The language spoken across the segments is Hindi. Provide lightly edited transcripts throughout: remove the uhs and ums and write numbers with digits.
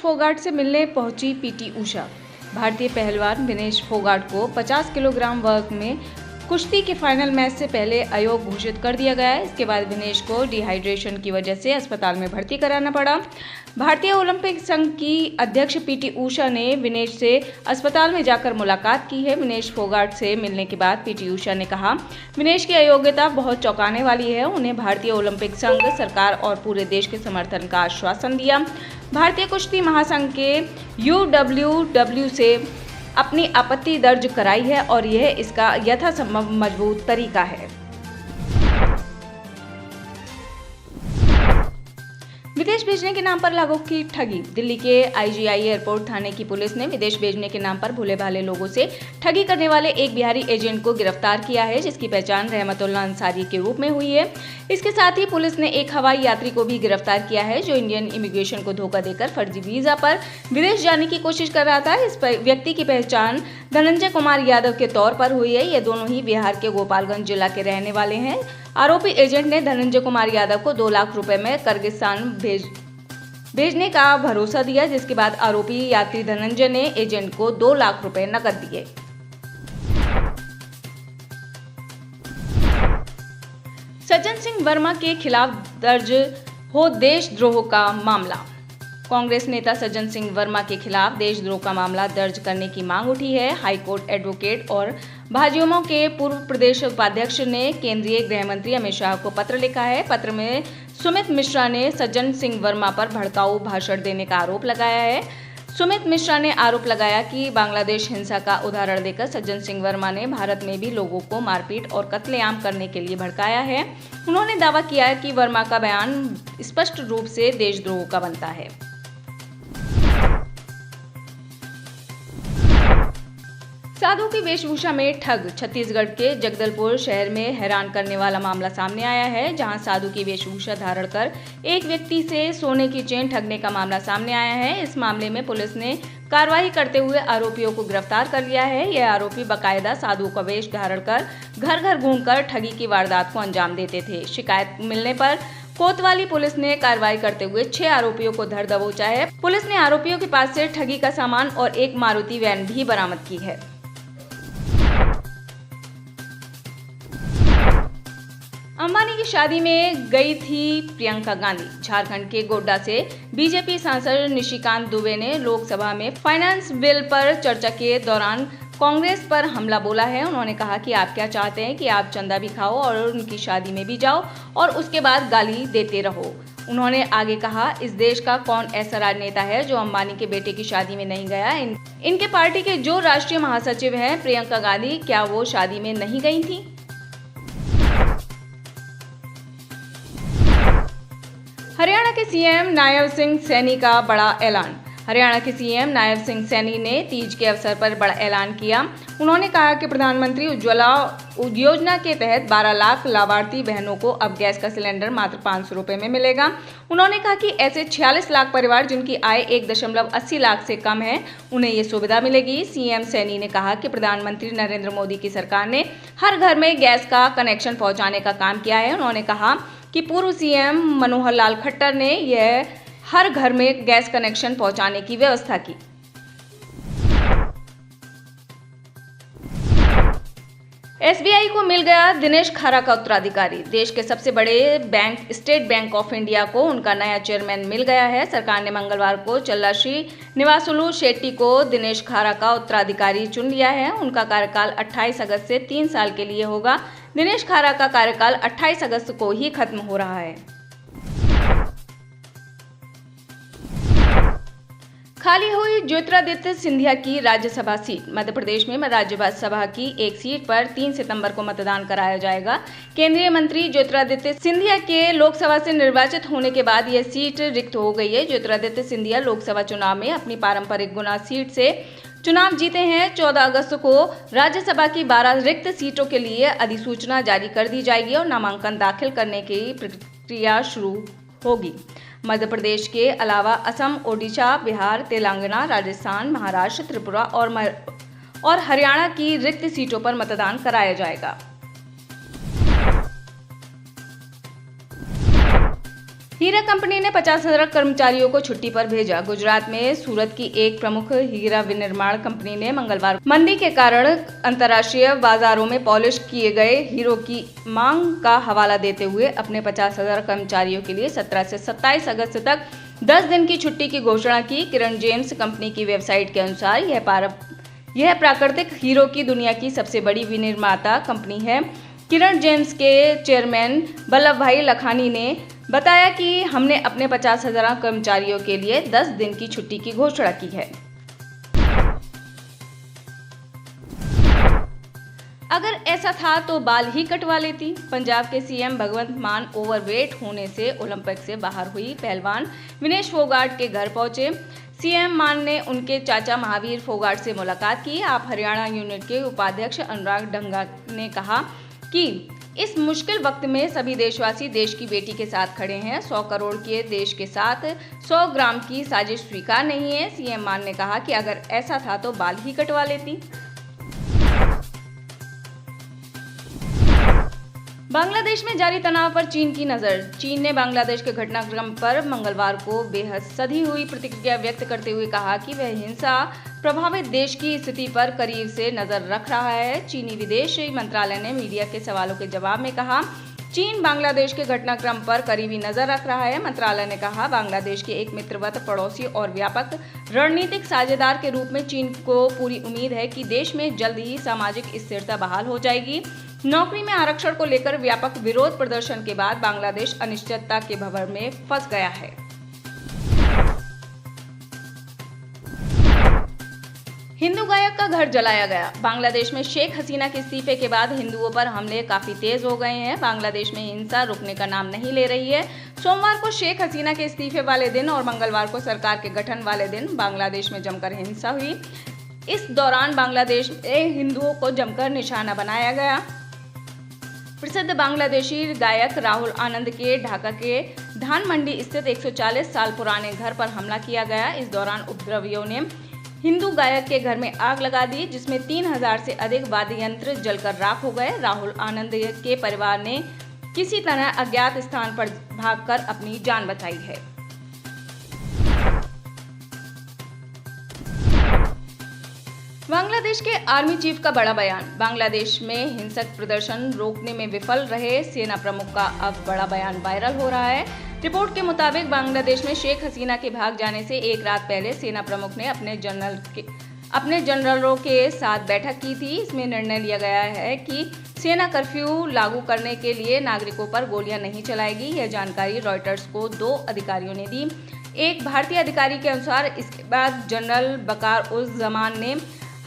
फोगाट से मिलने पहुंची पीटी उषा। भारतीय पहलवान विनेश फोगाट को 50 किलोग्राम वर्ग में कुश्ती के फाइनल मैच से पहले अयोग्य घोषित कर दिया गया है। इसके बाद विनेश को डिहाइड्रेशन की वजह से अस्पताल में भर्ती कराना पड़ा। भारतीय ओलंपिक संघ की अध्यक्ष पीटी उषा ने विनेश से अस्पताल में जाकर मुलाकात की है। विनेश फोगाट से मिलने के बाद पीटी उषा ने कहा, विनेश की अयोग्यता बहुत चौंकाने वाली है। उन्हें भारतीय ओलंपिक संघ, सरकार और पूरे देश के समर्थन का आश्वासन दिया। भारतीय कुश्ती महासंघ के UWW से अपनी आपत्ति दर्ज कराई है और यह इसका यथासंभव मजबूत तरीका है। विदेश भेजने के नाम पर लाखों की ठगी। दिल्ली के IGI एयरपोर्ट थाने की पुलिस ने विदेश भेजने के नाम पर भोले भाले लोगों से ठगी करने वाले एक बिहारी एजेंट को गिरफ्तार किया है, जिसकी पहचान रहमतुल्लाह अंसारी के रूप में हुई है। इसके साथ ही पुलिस ने एक हवाई यात्री को भी गिरफ्तार किया है, जो इंडियन इमिग्रेशन को धोखा देकर फर्जी वीजा पर विदेश जाने की कोशिश कर रहा था। इस व्यक्ति की पहचान धनंजय कुमार यादव के तौर पर हुई है। ये दोनों ही बिहार के गोपालगंज जिला के रहने वाले हैं। आरोपी एजेंट ने धनंजय कुमार यादव को 2 लाख रुपए में किर्गिस्तान भेजने का भरोसा दिया, जिसके बाद आरोपी यात्री धनंजय ने एजेंट को 2 लाख रुपए नकद दिए। सज्जन सिंह वर्मा के खिलाफ दर्ज हो देशद्रोह का मामला। कांग्रेस नेता सज्जन सिंह वर्मा के खिलाफ देशद्रोह का मामला दर्ज करने की मांग उठी है। हाईकोर्ट एडवोकेट और भाजयुमो के पूर्व प्रदेश उपाध्यक्ष ने केंद्रीय गृह मंत्री अमित शाह को पत्र लिखा है। पत्र में सुमित मिश्रा ने सज्जन सिंह वर्मा पर भड़काऊ भाषण देने का आरोप लगाया है। सुमित मिश्रा ने आरोप लगाया कि बांग्लादेश हिंसा का उदाहरण देकर सज्जन सिंह वर्मा ने भारत में भी लोगों को मारपीट और कत्लेआम करने के लिए भड़काया है। उन्होंने दावा किया कि वर्मा का बयान स्पष्ट रूप से देशद्रोह का बनता है। साधु की वेशभूषा में ठग। छत्तीसगढ़ के जगदलपुर शहर में हैरान करने वाला मामला सामने आया है, जहां साधु की वेशभूषा धारण कर एक व्यक्ति से सोने की चेन ठगने का मामला सामने आया है। इस मामले में पुलिस ने कार्रवाई करते हुए आरोपियों को गिरफ्तार कर लिया है। यह आरोपी बाकायदा साधु का वेश धारण कर घर घर घूमकर ठगी की वारदात को अंजाम देते थे। शिकायत मिलने पर कोतवाली पुलिस ने कार्रवाई करते हुए 6 आरोपियों को धर दबोचा है। पुलिस ने आरोपियों के पास से ठगी का सामान और एक मारुति वैन भी बरामद की है। अंबानी की शादी में गई थी प्रियंका गांधी। झारखंड के गोड्डा से बीजेपी सांसद निशिकांत दुबे ने लोकसभा में फाइनेंस बिल पर चर्चा के दौरान कांग्रेस पर हमला बोला है। उन्होंने कहा कि आप क्या चाहते हैं कि आप चंदा भी खाओ और उनकी शादी में भी जाओ और उसके बाद गाली देते रहो। उन्होंने आगे कहा, इस देश का कौन ऐसा राजनेता है जो अंबानी के बेटे की शादी में नहीं गया। इनके पार्टी के जो राष्ट्रीय महासचिव हैं प्रियंका गांधी, क्या वो शादी में नहीं गई थी? हरियाणा के सीएम नायब सिंह सैनी का बड़ा ऐलान। हरियाणा के सीएम नायब सिंह सैनी ने तीज के अवसर पर बड़ा ऐलान किया। उन्होंने कहा कि प्रधानमंत्री उज्ज्वला योजना के तहत 12 लाख लाभार्थी बहनों को अब गैस का सिलेंडर मात्र 500 रुपए में मिलेगा। उन्होंने कहा कि ऐसे 46 लाख परिवार जिनकी आय 1.80 लाख से कम है, उन्हें ये सुविधा मिलेगी। सीएम सैनी ने कहा कि प्रधानमंत्री नरेंद्र मोदी की सरकार ने हर घर में गैस का कनेक्शन पहुंचाने का काम किया है। उन्होंने कहा कि पूर्व सीएम मनोहर लाल खट्टर ने यह हर घर में गैस कनेक्शन पहुंचाने की व्यवस्था की। SBI को मिल गया दिनेश खारा का उत्तराधिकारी। देश के सबसे बड़े bank state bank of India को उनका नया चेयरमैन मिल गया है। सरकार ने मंगलवार को चल्लाश्री निवासुलु शेट्टी को दिनेश खारा का उत्तराधिकारी चुन लिया है। उनका कार्यकाल 28 अगस्त से 3 साल के लिए होगा। दिनेश खारा का कार्यकाल 28 अगस्त को ही खत्म हो रहा है। खाली हुई ज्योतिरादित्य सिंधिया की राज्यसभा सीट। मध्य प्रदेश में राज्यसभा की एक सीट पर 3 सितंबर को मतदान कराया जाएगा। केंद्रीय मंत्री ज्योतिरादित्य सिंधिया के लोकसभा से निर्वाचित होने के बाद यह सीट रिक्त हो गई है। ज्योतिरादित्य सिंधिया लोकसभा चुनाव में अपनी पारंपरिक गुना सीट से चुनाव जीते हैं। 14 अगस्त को राज्यसभा की 12 रिक्त सीटों के लिए अधिसूचना जारी कर दी जाएगी और नामांकन दाखिल करने की प्रक्रिया शुरू होगी। मध्य प्रदेश के अलावा असम, ओडिशा, बिहार, तेलंगाना, राजस्थान, महाराष्ट्र, त्रिपुरा और हरियाणा की रिक्त सीटों पर मतदान कराया जाएगा। हीरा कंपनी ने 50,000 कर्मचारियों को छुट्टी पर भेजा। गुजरात में सूरत की एक प्रमुख हीरा विनिर्माण कंपनी ने मंगलवार मंदी के कारण अंतर्राष्ट्रीय बाजारों में पॉलिश किए गए हीरों की मांग का हवाला देते हुए अपने 50,000 कर्मचारियों के लिए 17 से 27 अगस्त तक 10 दिन की छुट्टी की घोषणा की। किरण जेम्स कंपनी की वेबसाइट के अनुसार यह प्राकृतिक हीरो की दुनिया की सबसे बड़ी विनिर्माता कंपनी है। किरण जेम्स के चेयरमैन बल्लभ भाई लखानी ने बताया कि हमने अपने 50,000 कर्मचारियों के लिए 10 दिन की छुट्टी की घोषणा की है। अगर ऐसा था तो बाल ही कटवा लेती। पंजाब के सीएम भगवंत मान ओवरवेट होने से ओलंपिक से बाहर हुई पहलवान विनेश फोगाट के घर पहुंचे। सीएम मान ने उनके चाचा महावीर फोगाट से मुलाकात की। आप हरियाणा यूनिट के उपाध्यक्ष अनुराग ढंगा ने कहा कि इस मुश्किल वक्त में सभी देशवासी देश की बेटी के साथ खड़े हैं। 100 करोड़ के देश के साथ 100 ग्राम की साजिश स्वीकार नहीं है। सीएम मान ने कहा कि अगर ऐसा था तो बाल ही कटवा लेती। बांग्लादेश में जारी तनाव पर चीन की नजर। चीन ने बांग्लादेश के घटनाक्रम पर मंगलवार को बेहद सधी हुई प्रतिक्रिया व्यक्त करते हुए कहा कि वह हिंसा प्रभावित देश की स्थिति पर करीब से नजर रख रहा है। चीनी विदेश मंत्रालय ने मीडिया के सवालों के जवाब में कहा, चीन बांग्लादेश के घटनाक्रम पर करीबी नजर रख रहा है। मंत्रालय ने कहा, बांग्लादेश के एक मित्रवत पड़ोसी और व्यापक रणनीतिक साझेदार के रूप में चीन को पूरी उम्मीद है कि देश में जल्द ही सामाजिक स्थिरता बहाल हो जाएगी। नौकरी में आरक्षण को लेकर व्यापक विरोध प्रदर्शन के बाद बांग्लादेश अनिश्चितता के भंवर में फंस गया है। हिंदू गायक का घर जलाया गया। बांग्लादेश में शेख हसीना के इस्तीफे के बाद हिंदुओं पर हमले काफी तेज हो गए हैं। बांग्लादेश में हिंसा रुकने का नाम नहीं ले रही है। सोमवार को शेख हसीना के इस्तीफे वाले दिन और मंगलवार को सरकार के गठन वाले दिन बांग्लादेश में जमकर हिंसा हुई। इस दौरान बांग्लादेश में हिंदुओं को जमकर निशाना बनाया गया। प्रसिद्ध बांग्लादेशी गायक राहुल आनंद के ढाका के धान मंडी स्थित 140 साल पुराने घर पर हमला किया गया। इस दौरान उपद्रवियों ने हिंदू गायक के घर में आग लगा दी, जिसमें 3000 से अधिक वाद्य यंत्र जलकर राख हो गए। राहुल आनंद के परिवार ने किसी तरह अज्ञात स्थान पर भागकर अपनी जान बचाई है। बांग्लादेश के आर्मी चीफ का बड़ा बयान। बांग्लादेश में हिंसक प्रदर्शन रोकने में विफल रहे सेना प्रमुख का अब बड़ा बयान वायरल हो रहा है। रिपोर्ट के मुताबिक बांग्लादेश में शेख हसीना के भाग जाने से एक रात पहले सेना प्रमुख ने अपने जनरलों के साथ बैठक की थी। इसमें निर्णय लिया गया है कि सेना कर्फ्यू लागू करने के लिए नागरिकों पर गोलियां नहीं चलाएगी। यह जानकारी रॉयटर्स को 2 अधिकारियों ने दी। एक भारतीय अधिकारी के अनुसार इसके बाद जनरल बकार उज जमान ने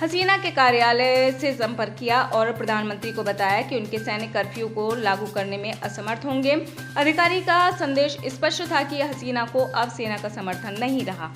हसीना के कार्यालय से संपर्क किया और प्रधानमंत्री को बताया कि उनके सैनिक कर्फ्यू को लागू करने में असमर्थ होंगे। अधिकारी का संदेश स्पष्ट था कि हसीना को अब सेना का समर्थन नहीं रहा।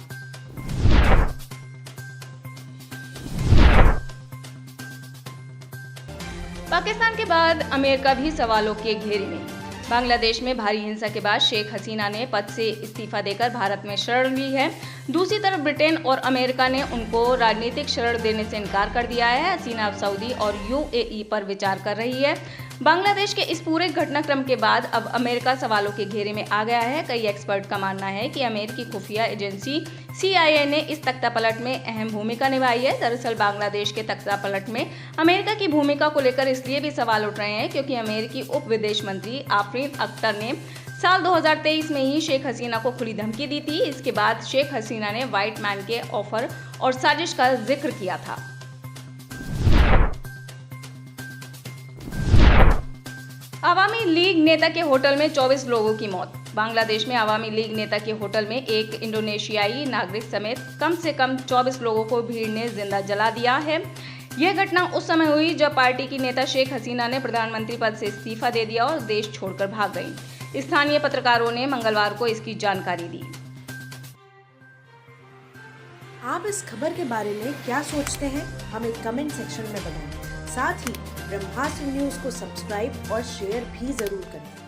पाकिस्तान के बाद अमेरिका भी सवालों के घेरे में। बांग्लादेश में भारी हिंसा के बाद शेख हसीना ने पद से इस्तीफा देकर भारत में शरण ली है। दूसरी तरफ ब्रिटेन और अमेरिका ने उनको राजनीतिक शरण देने से इनकार कर दिया है। हसीना अब सऊदी और यूएई पर विचार कर रही है। बांग्लादेश के इस पूरे घटनाक्रम के बाद अब अमेरिका सवालों के घेरे में आ गया है। कई एक्सपर्ट का मानना है कि अमेरिकी खुफिया एजेंसी CIA ने इस तख्तापलट में अहम भूमिका निभाई है। दरअसल बांग्लादेश के तख्तापलट में अमेरिका की भूमिका को लेकर इसलिए भी सवाल उठ रहे हैं क्योंकि अमेरिकी उप विदेश मंत्री आफरीन अख्तर ने साल 2023 में ही शेख हसीना को खुली धमकी दी थी। इसके बाद शेख हसीना ने व्हाइट मैन के ऑफर और साजिश का जिक्र किया था। अवामी लीग नेता के होटल में 24 लोगों की मौत। बांग्लादेश में अवामी लीग नेता के होटल में एक इंडोनेशियाई नागरिक समेत कम से कम 24 लोगों को भीड़ ने जिंदा जला दिया है। यह घटना उस समय हुई जब पार्टी की नेता शेख हसीना ने प्रधानमंत्री पद से इस्तीफा दे दिया और देश छोड़कर भाग गईं। स्थानीय पत्रकारों ने मंगलवार को इसकी जानकारी दी। आप इस खबर के बारे में क्या सोचते हैं, हमें कमेंट सेक्शन में बताएं। साथ ही ब्रह्मास्त्र न्यूज को सब्सक्राइब और शेयर भी जरूर करें।